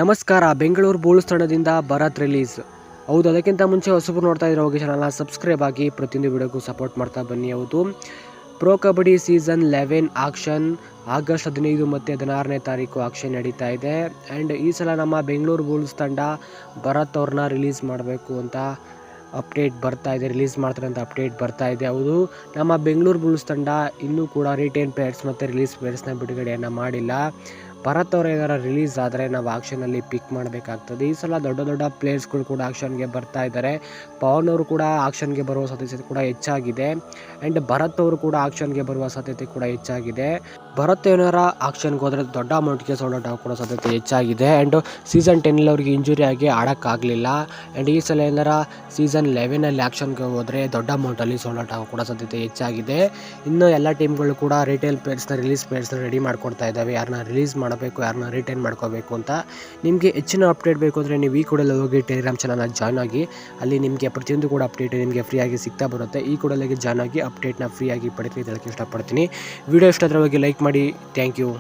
ನಮಸ್ಕಾರ. ಬೆಂಗಳೂರು ಬುಲ್ಸ್ ತಂಡದಿಂದ ಭರತ್ ರಿಲೀಸ್. ಹೌದು, ಅದಕ್ಕಿಂತ ಮುಂಚೆ ಹೊಸಬರು ನೋಡ್ತಾ ಇರೋ ಹೋಗಿ ಚಾನಲ್ನ ಸಬ್ಸ್ಕ್ರೈಬ್ ಆಗಿ ಪ್ರತಿಯೊಂದು ವಿಡಿಯೋಗೂ ಸಪೋರ್ಟ್ ಮಾಡ್ತಾ ಬನ್ನಿ. ಹೌದು, pro kabaddi season 11 action August 15 ಮತ್ತು 16ನೇ ತಾರೀಕು ಆಕ್ಷನ್ ನಡೀತಾ ಇದೆ. ಆ್ಯಂಡ್ ಈ ಸಲ ನಮ್ಮ ಬೆಂಗಳೂರು ಬುಲ್ಸ್ ತಂಡ ಭರತ್ ಅವ್ರನ್ನ ರಿಲೀಸ್ ಮಾಡಬೇಕು ಅಂತ ಅಪ್ಡೇಟ್ ಬರ್ತಾ ಇದೆ, ರಿಲೀಸ್ ಮಾಡ್ತಾರೆ ಅಂತ ಅಪ್ಡೇಟ್ ಬರ್ತಾ ಇದೆ. ಹೌದು, ನಮ್ಮ ಬೆಂಗಳೂರು ಬುಲ್ಸ್ ತಂಡ ಇನ್ನೂ ಕೂಡ ರಿಟೇನ್ ಪ್ಲೇಯರ್ಸ್ ಮತ್ತು ರಿಲೀಸ್ ಪ್ಲೇಯರ್ಸ್ನ ಬಿಡುಗಡೆಯನ್ನು ಮಾಡಿಲ್ಲ. ಭರತ್ ಅವರು ಏನಾರ ರಿಲೀಸ್ ಆದರೆ ನಾವು ಆಕ್ಷನಲ್ಲಿ ಪಿಕ್ ಮಾಡಬೇಕಾಗ್ತದೆ. ಈ ಸಲ ದೊಡ್ಡ ದೊಡ್ಡ ಪ್ಲೇಯರ್ಸ್ಗಳು ಕೂಡ ಆಕ್ಷನ್ಗೆ ಬರ್ತಾ ಇದ್ದಾರೆ. ಪವನ್ ಅವರು ಕೂಡ ಆಕ್ಷನ್ಗೆ ಬರುವ ಸಾಧ್ಯತೆ ಕೂಡ ಹೆಚ್ಚಾಗಿದೆ. ಆ್ಯಂಡ್ ಭರತ್ ಅವರು ಕೂಡ ಆಕ್ಷನ್ಗೆ ಬರುವ ಸಾಧ್ಯತೆ ಕೂಡ ಹೆಚ್ಚಾಗಿದೆ. ಭರತ್ ಏನಾರ ಆಕ್ಷನ್ಗೆ ಹೋದರೆ ದೊಡ್ಡ ಅಮೌಂಟ್ಗೆ ಸೋಲ್ಡ್ ಔಟ್ ಆಗೋ ಸಾಧ್ಯತೆ ಹೆಚ್ಚಾಗಿದೆ. ಆ್ಯಂಡ್ ಸೀಸನ್ 10 ಅವ್ರಿಗೆ ಇಂಜುರಿ ಆಗಿ ಆಡೋಕ್ಕಾಗಲಿಲ್ಲ. ಆ್ಯಂಡ್ ಈ ಸಲ ಏನಾರ ಸೀಸನ್ 11 ಆಕ್ಷನ್ಗೆ ಹೋದರೆ ದೊಡ್ಡ ಅಮೌಂಟಲ್ಲಿ ಸೋಲ್ಡ್ ಔಟ್ ಆಗೋ ಕೂಡ ಸಾಧ್ಯತೆ ಹೆಚ್ಚಾಗಿದೆ. ಇನ್ನು ಎಲ್ಲ ಟೀಮ್ಗಳು ಕೂಡ ರಿಟೇಲ್ ಪ್ಲೇಯರ್ಸ್ನ ರಿಲೀಸ್ ಪ್ಲೇಯರ್ಸ್ನ ರೆಡಿ ಮಾಡ್ಕೊಡ್ತಾ ಇದ್ದಾವೆ. ಯಾರನ್ನ ರಿಲೀಸ್ ಮಾಡಬೇಕು, ಯಾರನ್ನ ರಿಟೈನ್ ಮಾಡ್ಕೋಬೇಕು ಅಂತ. ನಿಮಗೆ ಹೆಚ್ಚಿನ ಅಪ್ಡೇಟ್ ಬೇಕು ಅಂದರೆ ನೀವು ಈ ಕೂಡಲೇ ಹೋಗಿ ಟೆಲಿಗ್ರಾಮ್ ಚಾನಲ್ನ ಜಾಯ್ನ್ ಆಗಿ. ಅಲ್ಲಿ ನಿಮಗೆ ಪ್ರತಿಯೊಂದು ಕೂಡ ಅಪ್ಡೇಟ್ ನಿಮಗೆ ಫ್ರೀಯಾಗಿ ಸಿಗ್ತಾ ಬರುತ್ತೆ. ಈ ಕೂಡಲೇ ಜಾಯ್ನ್ ಆಗಿ ಅಪ್ಡೇಟ್ನ ಫ್ರೀಯಾಗಿ ಪಡೆದು ಹೇಳಕ್ಕೆ ಇಷ್ಟಪಡ್ತೀನಿ. ವಿಡಿಯೋ ಇಷ್ಟ ಆದರೆ ಹೋಗಿ ಲೈಕ್ ಮಾಡಿ. Thank you.